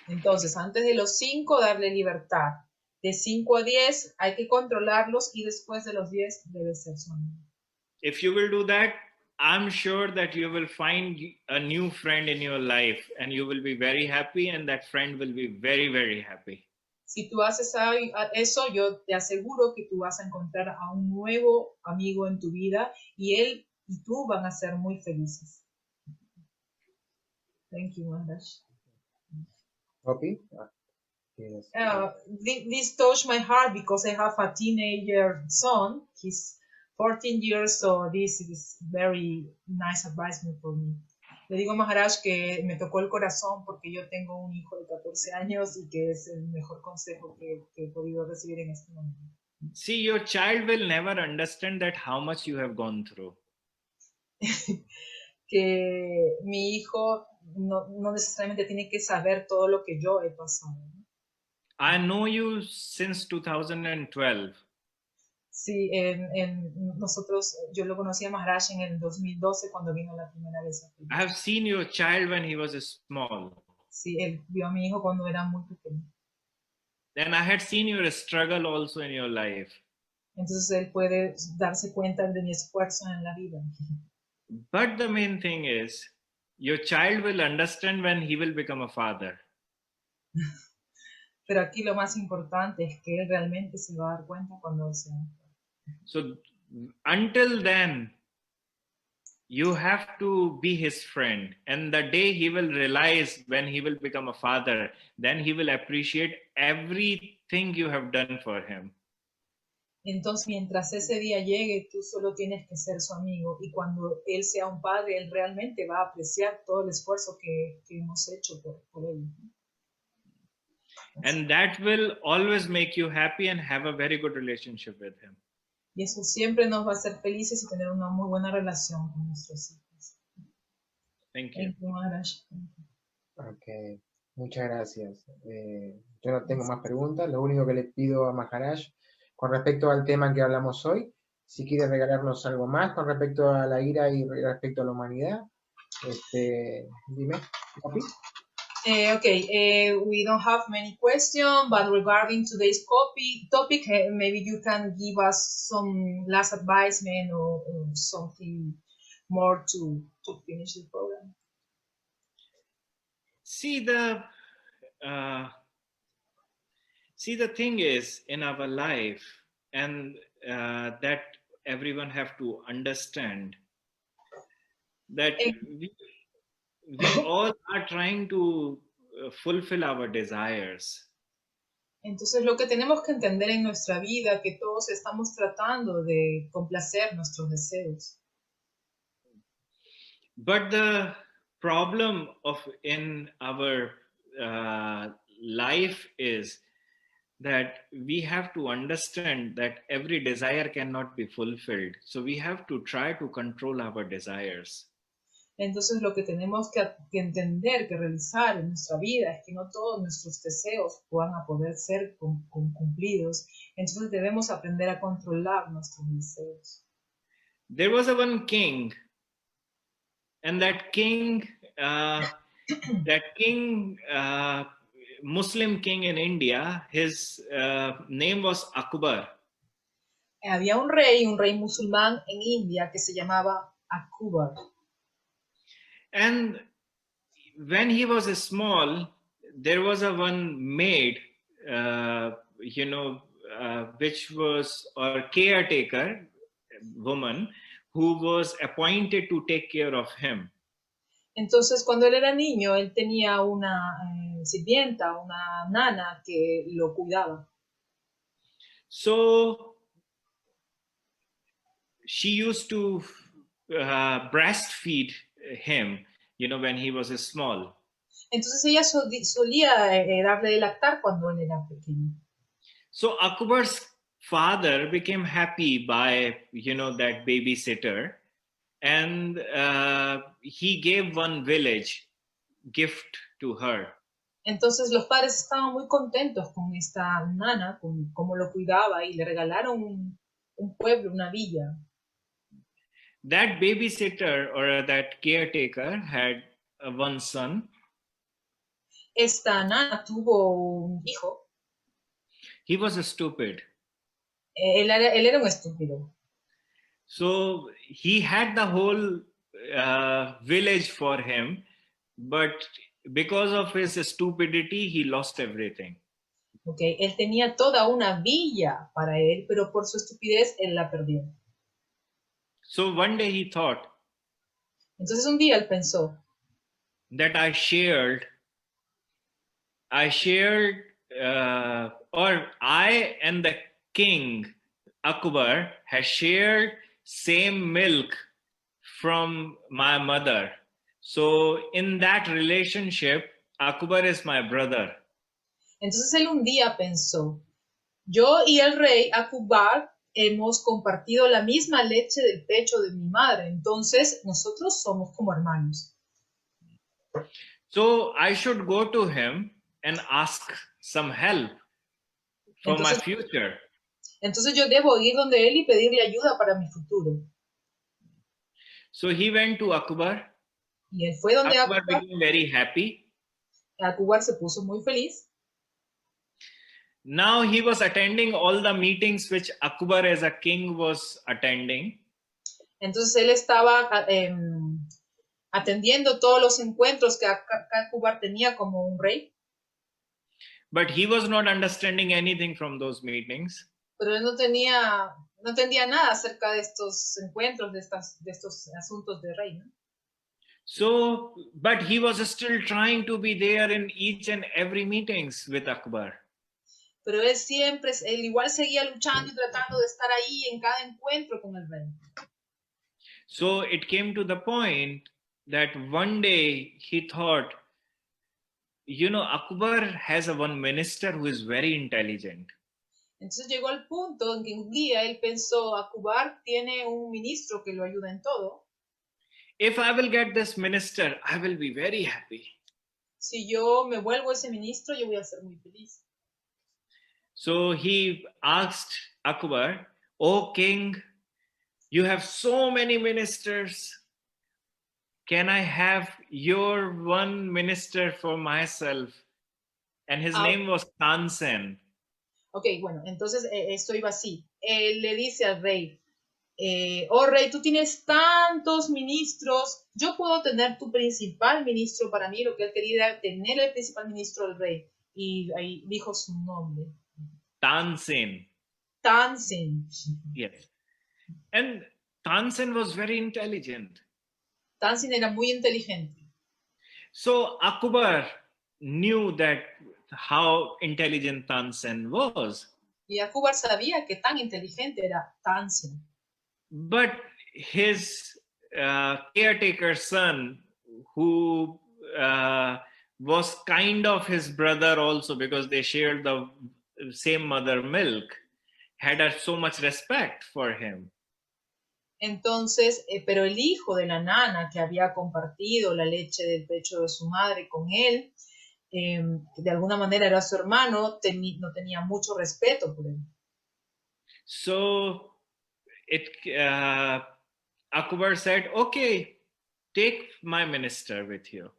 Entonces, antes de los 5, darle libertad. De 5 a 10 hay que controlarlos y después de los 10 debe ser su amigo. If you will do that, I'm sure that you will find a new friend in your life and you will be very happy, and that friend will be very, very happy. Si tú haces eso, yo te aseguro que tú vas a encontrar a un nuevo amigo en tu vida y él y tú van a ser muy felices. Thank you, Maharaj. Copy? Yes. This touched my heart because I have a teenager son. He's 14 years, so this is very nice advice for me. Le digo a Maharaj que me tocó el corazón porque yo tengo un hijo de 14 años y que es el mejor consejo que he podido recibir en este momento. See, your child will never understand that how much you have gone through. Que mi hijo no necesariamente tiene que saber todo lo que yo he pasado. I know you since 2012. Sí, nosotros, yo lo conocí a Maharaj en el 2012 cuando vino la primera vez aquí. I have seen your child when he was small. Sí, él vio a mi hijo cuando era muy pequeño. Then I had seen your struggle also in your life. Entonces él puede darse cuenta de mi esfuerzo en la vida. But the main thing is, your child will understand when he will become a father. Pero aquí lo más importante es que él realmente se va a dar cuenta cuando él sea. So until then, you have to be his friend. And the day he will realize when he will become a father, then he will appreciate everything you have done for him. Entonces, mientras ese día llegue, tú solo tienes que ser su amigo. Y cuando él sea un padre, él realmente va a apreciar todo el esfuerzo que hemos hecho por él. And that will always make you happy and have a very good relationship with him. Y eso siempre nos va a hacer felices y tener una muy buena relación con nuestros hijos. Thank you. Thank you, Maharaj. Ok, muchas gracias. Yo no tengo más preguntas. Lo único que le pido a Maharaj con respecto al tema que hablamos hoy, si quiere regalarnos algo más con respecto a la ira y respecto a la humanidad, dime. ¿Copy? We don't have many questions, but regarding today's topic, maybe you can give us some last advisement or something more to finish the program. See, the thing is in our life, and that everyone have to understand that we all are trying to fulfill our desires. Entonces lo que tenemos que entender en nuestra vida que todos estamos tratando de complacer nuestros deseos. But the problem in our life is that we have to understand that every desire cannot be fulfilled. So we have to try to control our desires. Entonces lo que tenemos que entender, que realizar en nuestra vida es que no todos nuestros deseos puedan poder ser cumplidos. Entonces debemos aprender a controlar nuestros deseos. There was one king, and that king, Muslim king in India, his name was Akbar. Había un rey musulmán en India que se llamaba Akbar. And when he was small, there was one maid, which was a caretaker woman who was appointed to take care of him. Entonces, cuando él era niño, él tenía una sirvienta, una nana que lo cuidaba. So she used to breastfeed him, when he was small. Entonces ella solía darle de lactar cuando él era pequeño. So Akbar's father became happy by, that babysitter, and he gave one village gift to her. Entonces los padres estaban muy contentos con esta nana, con cómo lo cuidaba, y le regalaron un pueblo, una villa. That babysitter or that caretaker had one son. esta nana tuvo un hijo. He was stupid. Él era un estúpido. So he had the whole village for him, but because of his stupidity, he lost everything. Okay. Él tenía toda una villa para él, pero por su estupidez él la perdió. So one day he thought Entonces un día él pensó that I shared, or I and the king Akbar has shared same milk from my mother. So in that relationship, Akbar is my brother. Entonces él un día pensó, yo y el rey Akbar hemos compartido la misma leche del pecho de mi madre, entonces nosotros somos como hermanos. So I should go to him and ask some help for my future. Entonces yo debo ir donde él y pedirle ayuda para mi futuro. So he went to Akbar. Y él fue donde Akbar became very happy. Akbar se puso muy feliz. Now he was attending all the meetings which Akbar as a king was attending. Entonces él estaba atendiendo todos los encuentros que Akbar tenía como un rey. But he was not understanding anything from those meetings. Pero él no entendía nada acerca de estos encuentros, de estos asuntos de rey, ¿no? So, but he was still trying to be there in each and every meetings with Akbar. Pero él igual seguía luchando y tratando de estar ahí en cada encuentro con el rey. So it came to the point that one day he thought, you know, Akbar has a one minister who is very intelligent. Entonces llegó al punto en que un día él pensó, Akbar tiene un ministro que lo ayuda en todo. If I will get this minister, I will be very happy. Si yo me vuelvo ese ministro, yo voy a ser muy feliz. So he asked Akbar, "O king, you have so many ministers. Can I have your one minister for myself?" And his name was Tansen. Ok, bueno, entonces esto iba así. Él le dice al rey, oh rey, tú tienes tantos ministros, yo puedo tener tu principal ministro para mí. Lo que él quería era tener el principal ministro del rey. Y ahí dijo su nombre. Tansen. Tansen. Yes. And Tansen was very intelligent. Tansen era muy inteligente. So Akbar knew that how intelligent Tansen was. Y Akbar sabía que tan inteligente era Tansen. But his caretaker son, who was kind of his brother also because they shared the same mother milk, had so much respect for him. Entonces, pero el hijo de la nana que había compartido la leche del pecho de su madre con él, de alguna manera era su hermano, no tenía mucho respeto por él. So Akbar said, okay, take my minister with you.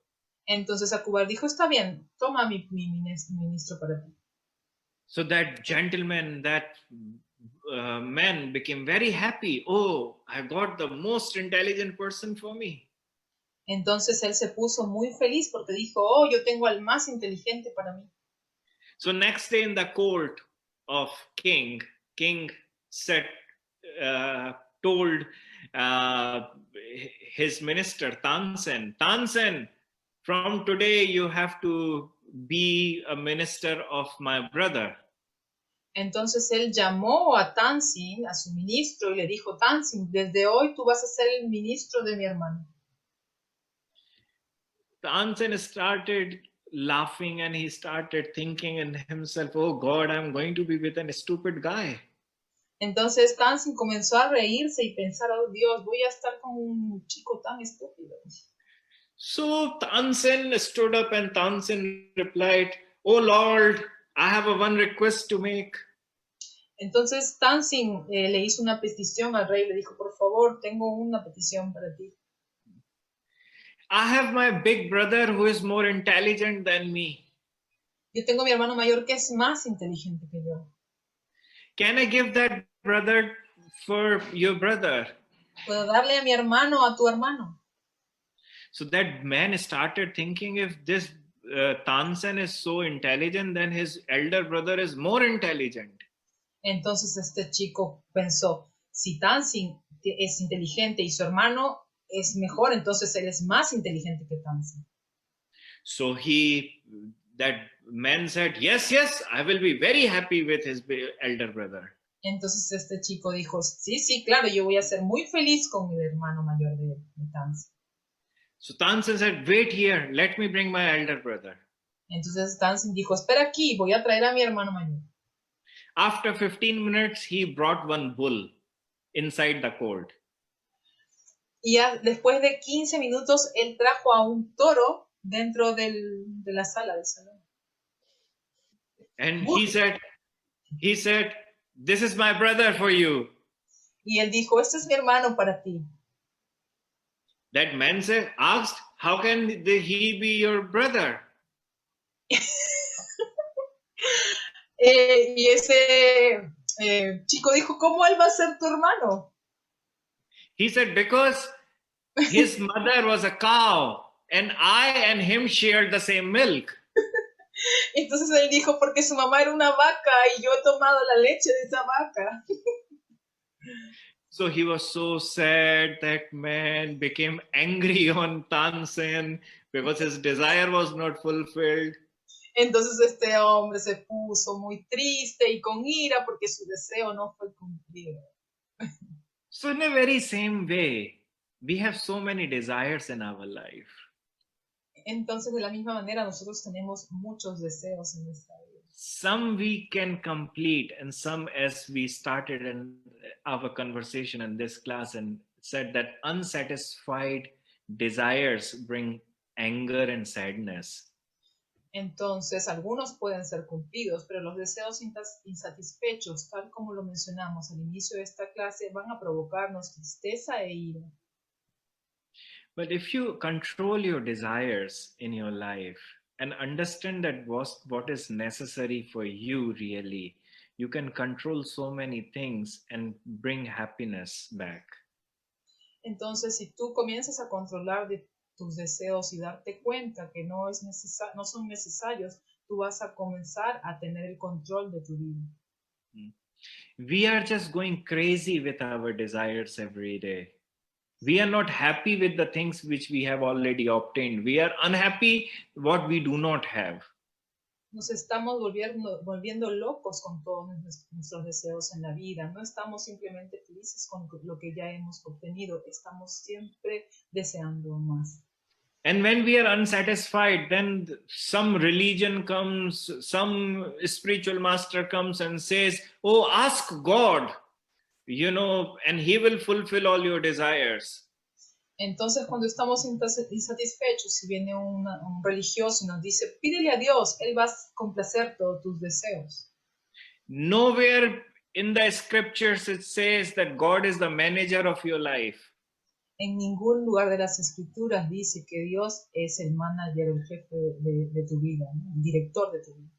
Entonces Akbar dijo, está bien, toma mi ministro para ti. So that gentleman, that man became very happy. Oh, I got the most intelligent person for me. Entonces él se puso muy feliz porque dijo, oh, yo tengo al más inteligente para mí. So next day in the court of king said, told his minister Tansen, from today you have to be a minister of my brother. Entonces él llamó a Tansin, a su ministro, y le dijo, Tansin, desde hoy tú vas a ser el ministro de mi hermano. Tansen started laughing and he started thinking in himself, oh God, I'm going to be with a stupid guy. Entonces Tansin comenzó a reírse y pensar, oh Dios, voy a estar con un chico tan estúpido. So Tansen stood up and Tansen replied, oh Lord, I have one request to make. Entonces Tansin le hizo una petición al rey, le dijo, por favor, tengo una petición para ti. I have my big brother who is more intelligent than me. Yo tengo mi hermano mayor que es más inteligente que yo. Can I give that brother for your brother? ¿Puedo darle a mi hermano a tu hermano? So that man started thinking, if this Tansen is so intelligent, then his elder brother is more intelligent. Entonces este chico pensó, si Tansin es inteligente y su hermano es mejor, entonces él es más inteligente que Tansin. So that man said, yes, I will be very happy with his elder brother. Entonces este chico dijo, sí, claro, yo voy a ser muy feliz con el hermano mayor de Tansin. So Tansen said, wait here, let me bring my elder brother. Entonces Tansin dijo, espera aquí, voy a traer a mi hermano mayor. After 15 minutes, he brought one bull inside the court. Y después de 15 minutos, él trajo a un toro dentro de la sala del salón. And he said, this is my brother for you. Y él dijo, este es mi hermano para ti. That man asked, how can he be your brother? Y ese chico dijo, ¿cómo él va a ser tu hermano? He said, because his mother was a cow and I and him shared the same milk. Entonces él dijo, porque su mamá era una vaca y yo he tomado la leche de esa vaca. So he was so sad. That man became angry on Tansen because his desire was not fulfilled. Entonces este hombre se puso muy triste y con ira porque su deseo no fue cumplido. So in a very same way, we have so many desires in our life. Entonces de la misma manera nosotros tenemos muchos deseos en nuestra vida. Some we can complete, and some, as we started in our conversation in this class and said, that unsatisfied desires bring anger and sadness. Entonces, algunos pueden ser cumplidos, pero los deseos insatisfechos, tal como lo mencionamos al inicio de esta clase, van a provocarnos tristeza e ira. But if you control your desires in your life and understand that what is necessary for you really, you can control so many things and bring happiness back. Entonces, si tú comienzas a controlar tus deseos y darte cuenta que no son necesarios, tú vas a comenzar a tener el control de tu vida. We are just going crazy with our desires every day. We are not happy with the things which we have already obtained. We are unhappy what we do not have. Nos estamos volviendo locos con todos nuestros deseos en la vida. No estamos simplemente felices con lo que ya hemos obtenido. Estamos siempre deseando más. And when we are unsatisfied, then some religion comes, some spiritual master comes and says, oh, ask God, and he will fulfill all your desires. Entonces, cuando estamos insatisfechos, si viene un religioso y nos dice, pídele a Dios, Él va a complacer todos tus deseos. Nowhere in the scriptures it says that God is the manager of your life. En ningún lugar de las escrituras dice que Dios es el manager, el jefe de tu vida, ¿no? El director de tu vida.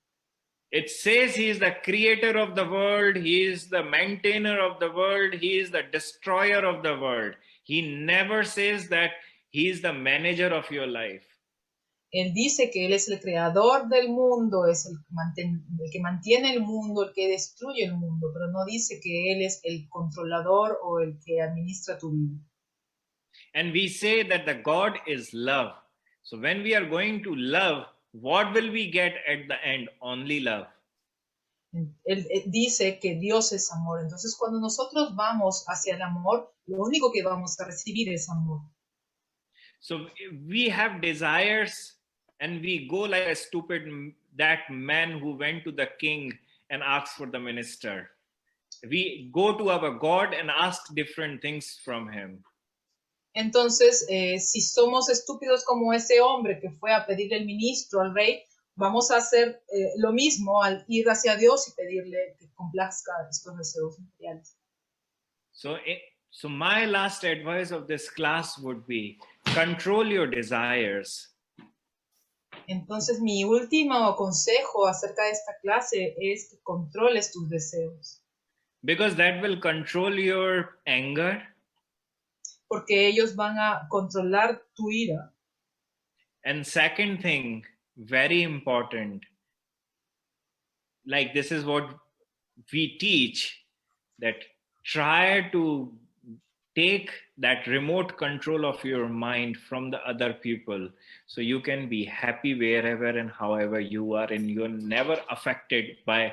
It says he is the creator of the world, he is the maintainer of the world, he is the destroyer of the world. He never says that he is the manager of your life. Él dice que Él es el creador del mundo, es el que mantiene el mundo, el que destruye el mundo, pero no dice que Él es el controlador o el que administra tu vida. And we say that the God is love. So when we are going to love, what will we get at the end? Only love. Él dice que Dios es amor. Entonces, cuando nosotros vamos hacia el amor, lo único que vamos a recibir es amor. So we have desires and we go like that man who went to the king and asked for the minister. We go to our God and ask different things from him. Entonces, si somos estúpidos como ese hombre que fue a pedir el ministro al rey, vamos a hacer lo mismo al ir hacia Dios y pedirle que complazca estos deseos materiales. So my last advice of this class would be, control your desires Entonces, mi último consejo acerca de esta clase es que controles tus deseos, because that will control your anger, porque ellos van a controlar tu ira. and second thing, very important, like this is what we teach, that try to take that remote control of your mind from the other people, so you can be happy wherever and however you are, and you're never affected by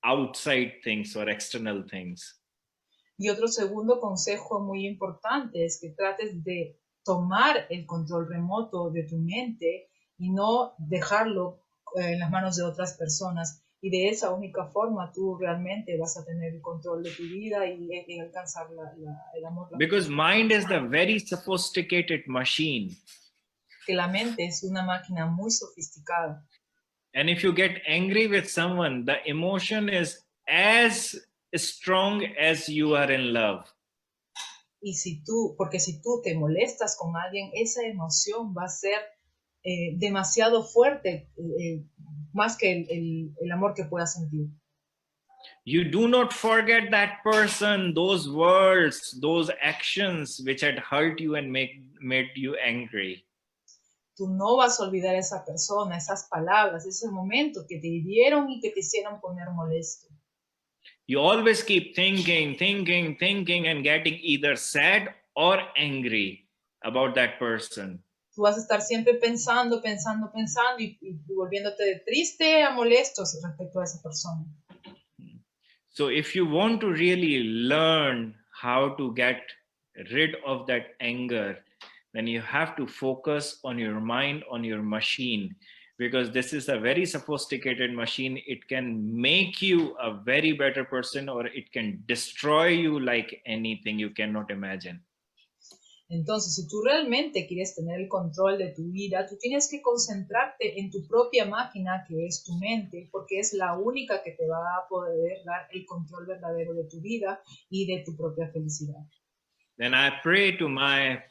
outside things or external things. Y otro segundo consejo muy importante es que trates de tomar el control remoto de tu mente y no dejarlo en las manos de otras personas. Y de esa única forma tú realmente vas a tener el control de tu vida y alcanzar el amor. Because mind is the very sophisticated machine. Que la mente es una máquina muy sofisticada. And if you get angry with someone, the emotion is as strong as you are in love. Y porque si tú te molestas con alguien, esa emoción va a ser demasiado fuerte, más que el amor que puedas sentir. You do not forget that person, those words, those actions which had hurt you and made you angry. Tú no vas a olvidar a esa persona, esas palabras, ese momento que te hirieron y que te hicieron poner molesto. You always keep thinking and getting either sad or angry about that person. Tú vas a estar siempre pensando y volviéndote triste a molesto respecto a esa persona. So if you want to really learn how to get rid of that anger, then you have to focus on your mind, on your machine, because this is a very sophisticated machine. It can make you a very better person, or it can destroy you like anything you cannot imagine. Entonces, si tú realmente quieres tener el control de tu vida, tú tienes que concentrarte en tu propia máquina, que es tu mente, porque es la única que te va a poder dar el control verdadero de tu vida y de tu propia felicidad. Then I pray to my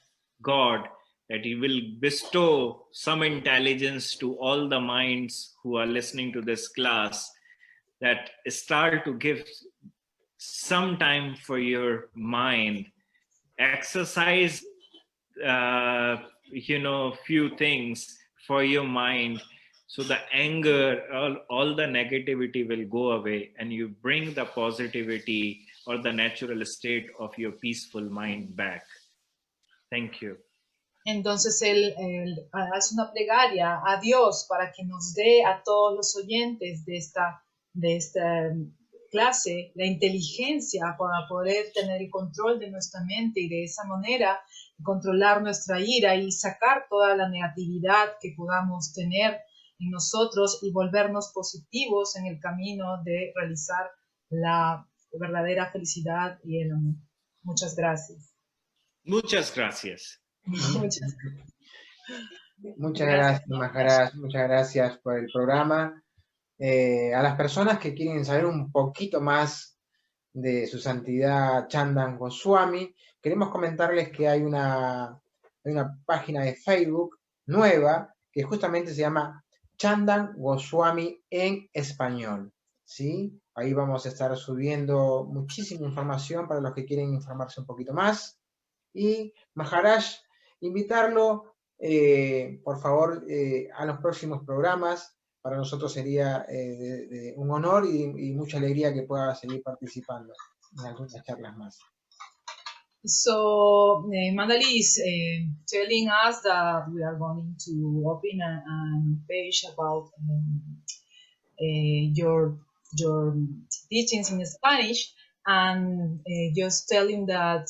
God that He will bestow some intelligence to all the minds who are listening to this class, that start to give some time for your mind, exercise few things for your mind, so the anger, all the negativity will go away, and you bring the positivity or the natural state of your peaceful mind back. Thank you. Entonces él hace una plegaria a Dios para que nos dé a todos los oyentes de esta clase la inteligencia para poder tener el control de nuestra mente y de esa manera controlar nuestra ira y sacar toda la negatividad que podamos tener en nosotros y volvernos positivos en el camino de realizar la verdadera felicidad y el amor. Muchas gracias. Muchas gracias. Muchas gracias, Maharaj. Muchas gracias por el programa. A las personas que quieren saber un poquito más de su santidad Chandan Goswami, queremos comentarles que hay una página de Facebook nueva que justamente se llama Chandan Goswami en español, ¿sí? Ahí vamos a estar subiendo muchísima información para los que quieren informarse un poquito más. Y Maharaj, invitarlo, por favor, a los próximos programas. Para nosotros sería un honor y mucha alegría que pueda seguir participando en algunas charlas más. So Mandali is telling us that we are going to open a page about your teachings in Spanish, and just tell him that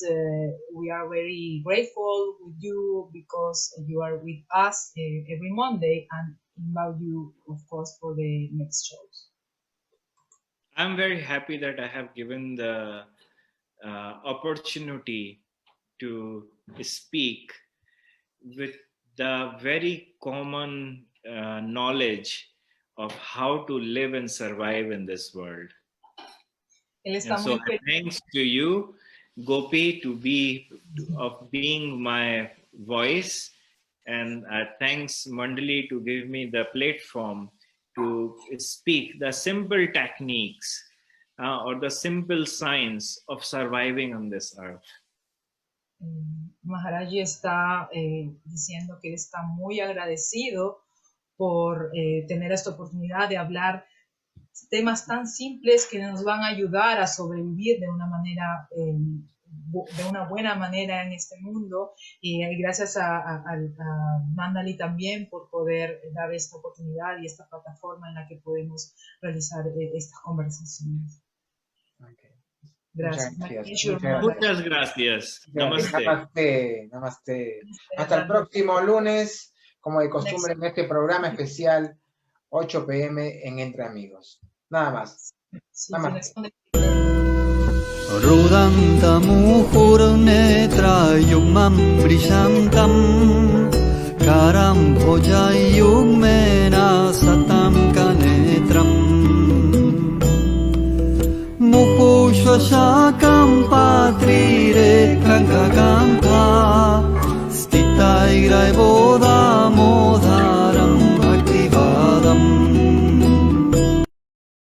we are very grateful with you because you are with us every Monday, and invite you, of course, for the next shows. I'm very happy that I have given the opportunity to speak with the very common knowledge of how to live and survive in this world. And so thanks to you, Gopi, of being my voice And thanks Mandali to give me the platform to speak the simple techniques or the simple science of surviving on this earth. Maharaji está diciendo que él está muy agradecido por tener esta oportunidad de hablar temas tan simples que nos van a ayudar a sobrevivir de una manera, de una buena manera en este mundo. Y gracias a Mandali también por poder dar esta oportunidad y esta plataforma en la que podemos realizar estas conversaciones. Okay. Gracias. Muchas gracias. Namaste. Namaste. Namaste. Hasta el próximo lunes, como de costumbre en este programa especial, 8 p.m. en Entre Amigos. Nada más. Namaste. Rudantamuhurnetrayumam brishantam karam bhojayugmena satam kanetram muhushvashakam patrire kankakam